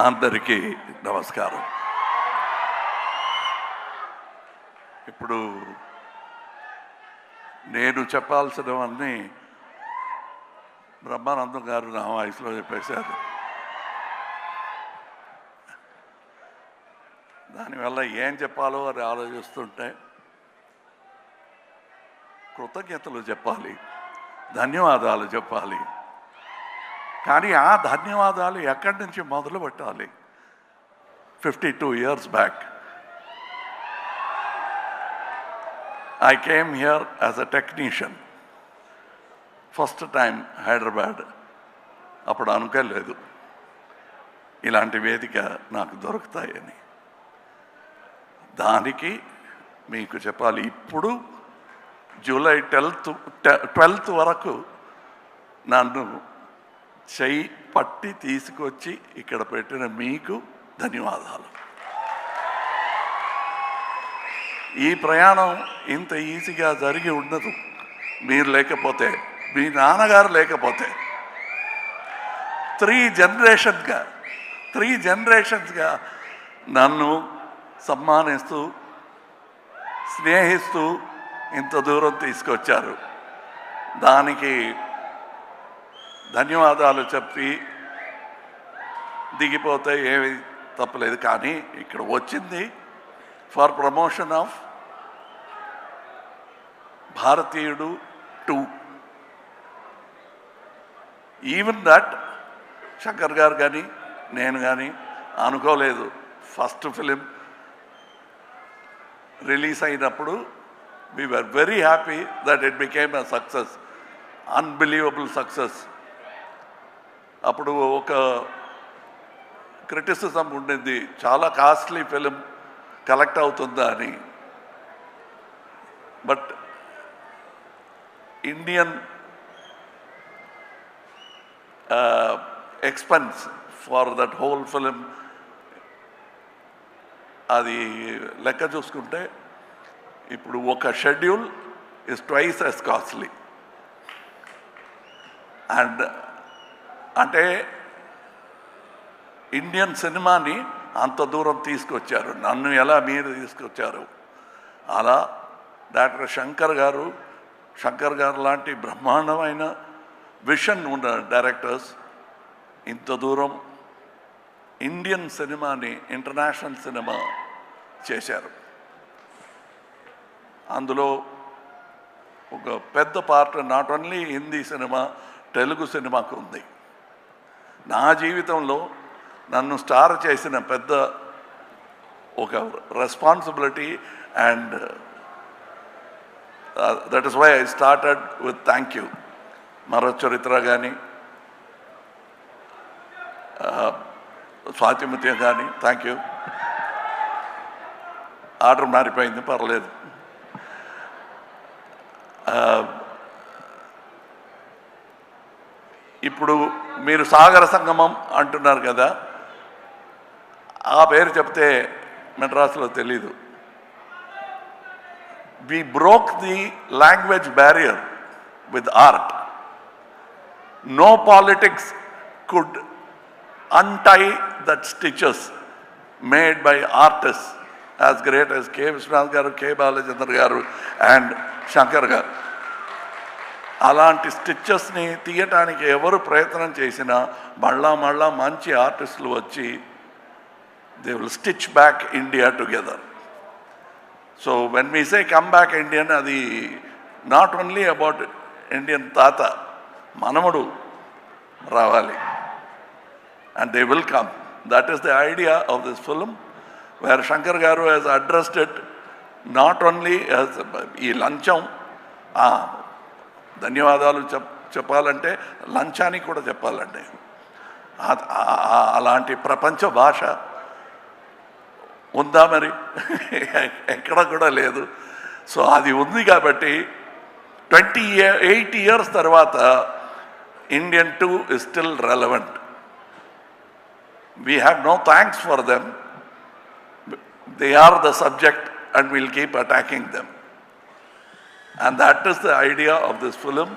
అందరికీ నమస్కారం. ఇప్పుడు నేను చెప్పాల్సినవన్నీ బ్రహ్మానందం గారు నా వాయిస్లో చెప్పేశారు. దానివల్ల ఏం చెప్పాలో అని ఆలోచిస్తుంటే కృతజ్ఞతలు చెప్పాలి, ధన్యవాదాలు చెప్పాలి. కానీ ఆ ధన్యవాదాలు ఎక్కడి నుంచి మొదలు పెట్టాలి? 52 years back I came here as a technician. First time Hyderabad. అప్పుడు అనుకోలేదు ఇలాంటి వేదిక నాకు దొరుకుతాయని. దానికి మీకు చెప్పాలి, ఇప్పుడు జూలై 12th వరకు నన్ను చెయ్యి పట్టి తీసుకొచ్చి ఇక్కడ పెట్టిన మీకు ధన్యవాదాలు. ఈ ప్రయాణం ఇంత ఈజీగా జరిగి ఉండదు మీరు లేకపోతే, మీ నాన్నగారు లేకపోతే. 3 జనరేషన్స్గా నన్ను సమ్మానిస్తూ స్నేహిస్తూ ఇంత దూరం తీసుకొచ్చారు. దానికి ధన్యవాదాలు చెప్పి దిగిపోతే ఏమి తప్పలేదు. కానీ ఇక్కడ వచ్చింది ఫర్ ప్రమోషన్ ఆఫ్ భారతీయుడు 2. ఈవెన్ దట్ శంకర్ గారు కానీ నేను కానీ అనుకోలేదు. ఫస్ట్ ఫిలిం రిలీజ్ అయినప్పుడు we were very happy that it became a success, unbelievable success. అప్పుడు ఒక క్రిటిసిజం ఉండింది, చాలా కాస్ట్లీ ఫిలిం కలెక్ట్ అవుతుందా అని. But Indian expense for that whole film అది లెక్క చూసుకుంటే ఇప్పుడు ఒక schedule is twice as costly. And అంటే ఇండియన్ సినిమాని అంత దూరం తీసుకొచ్చారు. నన్ను ఎలా మీరు తీసుకొచ్చారు, అలా డాక్టర్ శంకర్ గారు లాంటి బ్రహ్మాండమైన విషన్ ఉన్న డైరెక్టర్స్ ఇంత దూరం ఇండియన్ సినిమాని ఇంటర్నేషనల్ సినిమా చేశారు. అందులో ఒక పెద్ద part not only Hindi cinema, Telugu సినిమాకు ఉంది. నా జీవితంలో నన్ను స్టార్ చేసిన పెద్ద ఒక responsibility. And that is why I started with thank you. మరో చరిత్ర కానీ స్వాతిముత్యం కానీ థ్యాంక్ యూ. ఆర్డర్ మారిపోయింది, పర్లేదు. ఇప్పుడు మీరు సాగర సంగమం అంటున్నారు కదా, ఆ పేరు చెప్తే మెడ్రాస్లో తెలీదు. we broke the language barrier with art. No politics could untie that stitches made by artists as great as K. Vishwanath garu, K. Balachandra garu and Shankar garu. అలాంటి స్టిచెస్ని తీయటానికి ఎవరు ప్రయత్నం చేసినా మళ్ళా మంచి ఆర్టిస్టులు వచ్చి they will stitch back India together. So when we say come back Indian, అది నాట్ ఓన్లీ అబౌట్ ఇండియన్ తాత, మనముడు రావాలి. And they will come. That is the idea of this film, where Shankar garu has addressed it not only as ఈ లంచం. ధన్యవాదాలు చెప్పాలంటే లంచానికి కూడా చెప్పాలండి. అలాంటి ప్రపంచ భాష ఉందా మరి? ఎక్కడ కూడా లేదు. సో అది ఉంది కాబట్టి 28 years తర్వాత Indian 2 is still relevant. We have no thanks for them. They are the subject and we'll keep attacking them. And that is the idea of this film.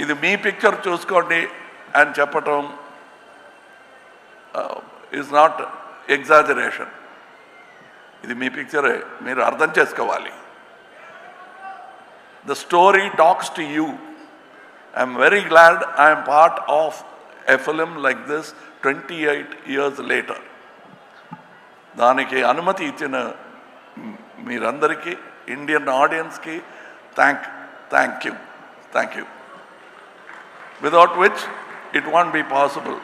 ఇది మీ పిక్చర్ చూసుకోండి అని చెప్పటం is not exaggeration. ఇది మీ పిక్చరే, మీరు అర్థం చేసుకోవాలి. The story talks to you. I am very glad I am part of a film like this 28 years later. దానికి అనుమతి ఇచ్చిన మీరందరికీ, ఇండియన్ ఆడియన్స్కి thank you. Without which it won't be possible.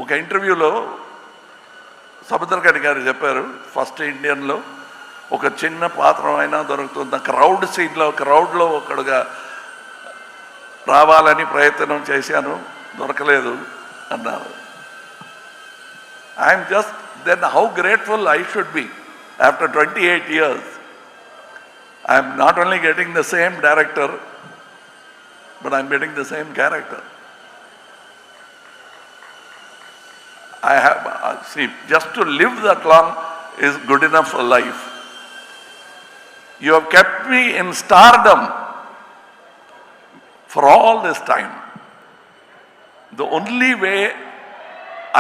ఒక ఇంటర్వ్యూలో సముద్రకని గారు చెప్పారు, ఫస్ట్ ఇండియన్లో ఒక చిన్న పాత్ర అయినా దొరుకుతుంది, క్రౌడ్లో ఒకడుగా రావాలని ప్రయత్నం చేశాను, దొరకలేదు అన్నారు. I'm just then how grateful I should be after 28 years. I'm not only getting the same director, but I'm getting the same character. I have, see, just to live that long is good enough for life. You have kept me in stardom for all this time. The only way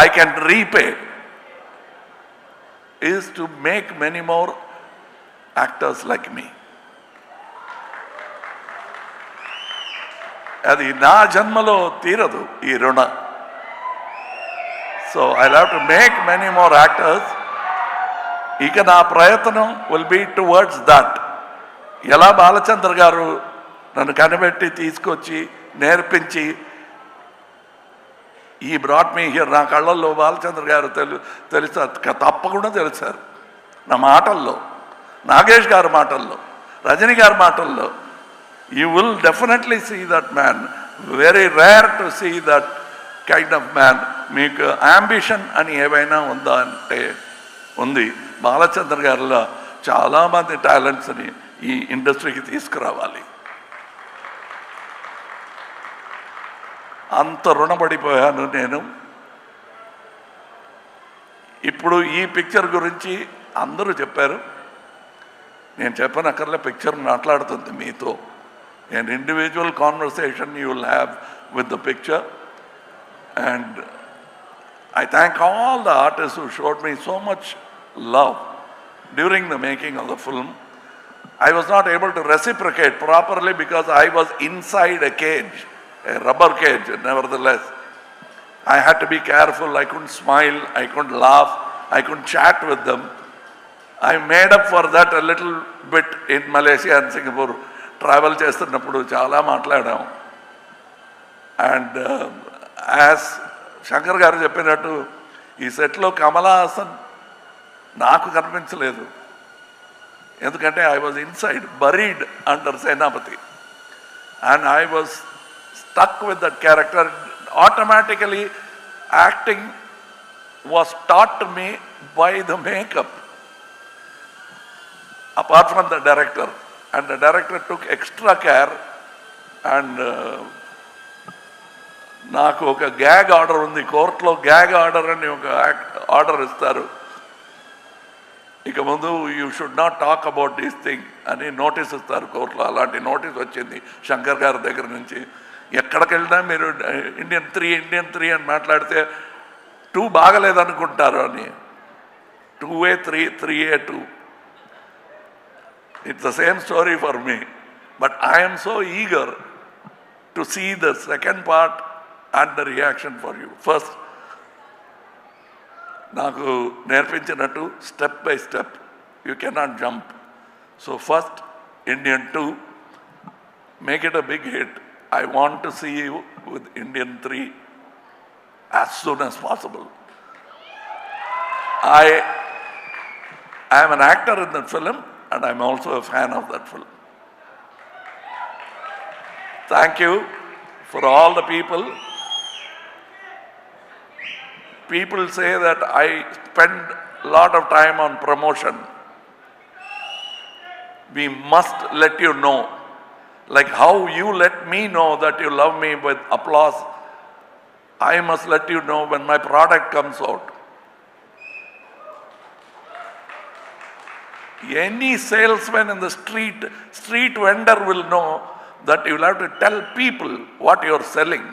I can repay is to make many more actors like me. అది నా జన్మలో తీరదు ఈ రుణ. So I'll have to make many more actors. ఇక నా ప్రయత్నం will be towards that. ఎలా బాలచంద్ర గారు నన్ను కనిపెట్టి తీసుకొచ్చి నేర్పించి ఈ బ్రాట్ మీ హియర్, నా కళ్ళల్లో బాలచంద్ర గారు తప్పకుండా తెలిసారు. నా మాటల్లో, నాగేష్ గారి మాటల్లో, రజనీ గారి మాటల్లో, you will definitely see that man. Very rare to see that kind of man. మీకు అంబిషన్ అని ఏవైనా ఉందా అంటే ఉంది. బాలచంద్ర గారిలో చాలామంది టాలెంట్స్ని ఈ ఇండస్ట్రీకి తీసుకురావాలి. అంత రుణపడిపోయాను నేను. ఇప్పుడు ఈ పిక్చర్ గురించి అందరూ చెప్పారు, నేను చెప్పనక్కర్లే, పిక్చర్ మాట్లాడుతుంది మీతో. an individual conversation you will have with the picture. And I thank all the artists who showed me so much love during the making of the film. I was not able to reciprocate properly because I was inside a cage, a rubber cage. Nevertheless, I had to be careful. I couldn't smile, I couldn't laugh, I couldn't chat with them. I made up for that a little bit in Malaysia and Singapore. Travel చేస్తున్నప్పుడు చాలా మాట్లాడాం. And as Shankar గారు చెప్పినట్టు ఈ సెట్లో కమలా హాసన్ నాకు కనిపించలేదు, ఎందుకంటే I was inside, buried under Senapathi, and I was stuck with that character. Automatically acting was taught to me by the makeup, apart from the director, and the director took extra care. And నాకు ఒక gag order ఉంది, కోర్టులో gag order అని ఒక order ఇస్తారు. ఇక ముందు you should not talk about these thing అని నోటీస్ ఇస్తారు కోర్టులో. అలాంటి నోటీస్ వచ్చింది శంకర్ గారి దగ్గర నుంచి. ఎక్కడికి వెళ్ళినా మీరు ఇండియన్ త్రీ అని మాట్లాడితే 2 బాగలేదనుకుంటారు అని, 2A 3A 2. It's the same story for me, but I am so eager to see the second part and the reaction for you. First, నాకు నేర్పించినట్టు step by step, you cannot jump. So first, Indian 2, make it a big hit. I want to see you with Indian 3 as soon as possible. I am an actor in that film, and I'm also a fan of that film. Thank you for all the people. People say that I spend a lot of time on promotion. We must let you know, like how you let me know that you love me with applause, I must let you know when my product comes out. Any salesman in the street vendor will know that you will have to tell people what you are selling.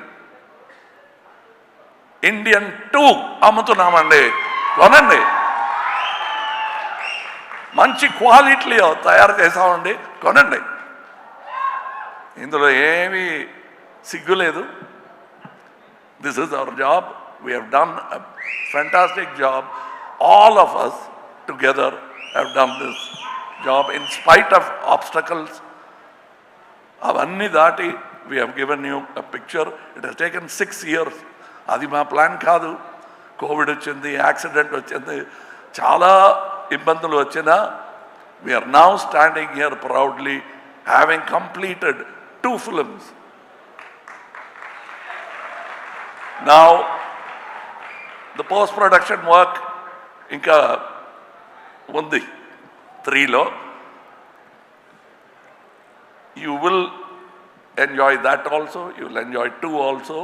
Indian 2 అమ్ముతున్నామండి, కొనండి. మంచి క్వాలిటీలో తయారు చేసామండి, కొనండి. ఇందులో ఏమీ సిగ్గు లేదు. This is our job. We have done a fantastic job. All of us together have done this job in spite of obstacles. అవన్నీ దాటి we have given you a picture. It has taken 6 years. అది మా plan కాదు. Covid వచ్చింది, accident వచ్చింది, చాలా ఇబ్బందులు వచ్చినా we are now standing here proudly having completed 2 films. Now the post production work ఇంకా ఉంది 3లో. You will enjoy that also. You will enjoy 2 also.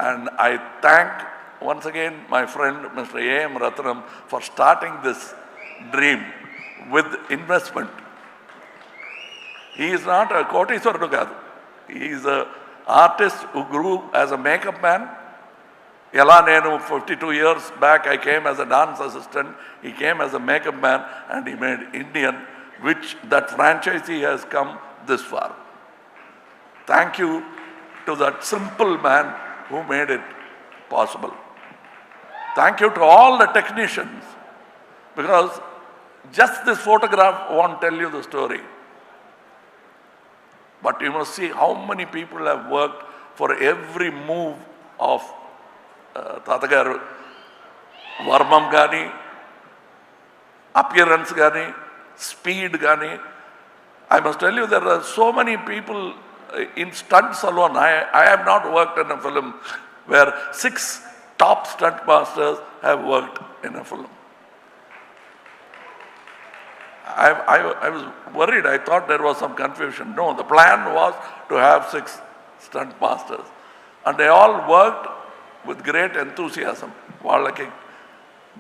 And I thank once again my friend Mr. A.M. Ratnam for starting this dream with investment. He is not a కోటీశ్వరుడు కాదు. He is an artist who grew as a makeup man. ఎలా నేను 52 years back I came as a dance assistant, he came as a makeup man and he made Indian, which that franchisee has come this far. Thank you to that simple man who made it possible. Thank you to all the technicians, because just this photograph won't tell you the story. But you must see how many people have worked for every move of తాతగారు. వర్మం కానీ, appearance కానీ, speed కానీ. I must tell you, there are so many people in stunts alone. I have not worked in a film where 6 top stunt masters have worked in a film. I was worried. I thought there was some confusion. No, the plan was to have 6 stunt masters. And they all worked with great enthusiasm. వాళ్ళకి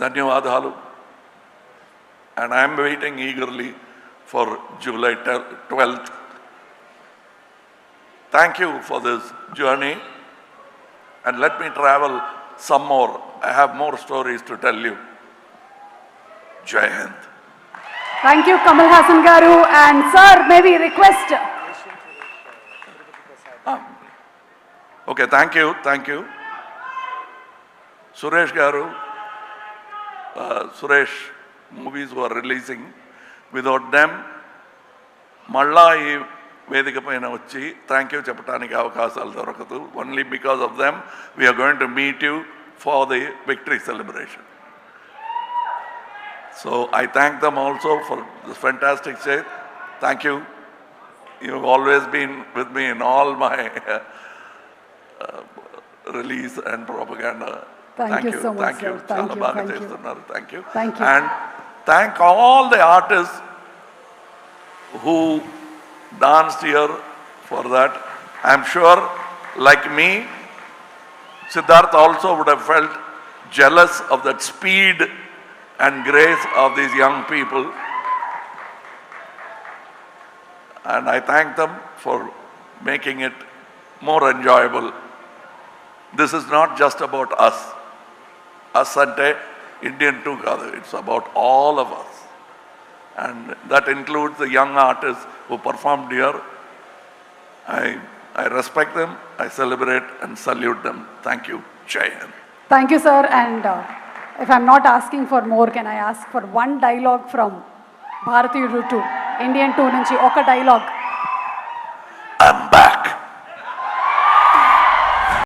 ధన్యవాదాలు. And I am waiting eagerly for July 12th. Thank you for this journey. And let me travel some more. I have more stories to tell you. Jai Hind. Thank you, Kamal Haasan garu. And sir, may we request? Okay, thank you. Suresh garu, Suresh movies were releasing. Without them, మళ్ళా ఈ వేదిక పైన వచ్చి thank you చెప్పడానికి అవకాశాలు దొరకదు. Only because of them we are going to meet you for the victory celebration. So I thank them also for this fantastic stage. Thank you. You've always been with me in all my release and propaganda. Thank you so much, thank you. sir. Thank you. Thank you. Thank you. And thank all the artists who danced here for that. I'm sure, like me, Siddharth also would have felt jealous of that speed and grace of these young people. And I thank them for making it more enjoyable. This is not just about us. Us ante Indian 2 kaadu. It's about all of us. And that includes the young artists who performed here. I respect them, I celebrate and salute them. Thank you. Jai Hind. Thank you, sir. And if I'm not asking for more, can I ask for one dialogue from Bharatiyudu 2, Indian 2 నుంచి ఒక dialogue?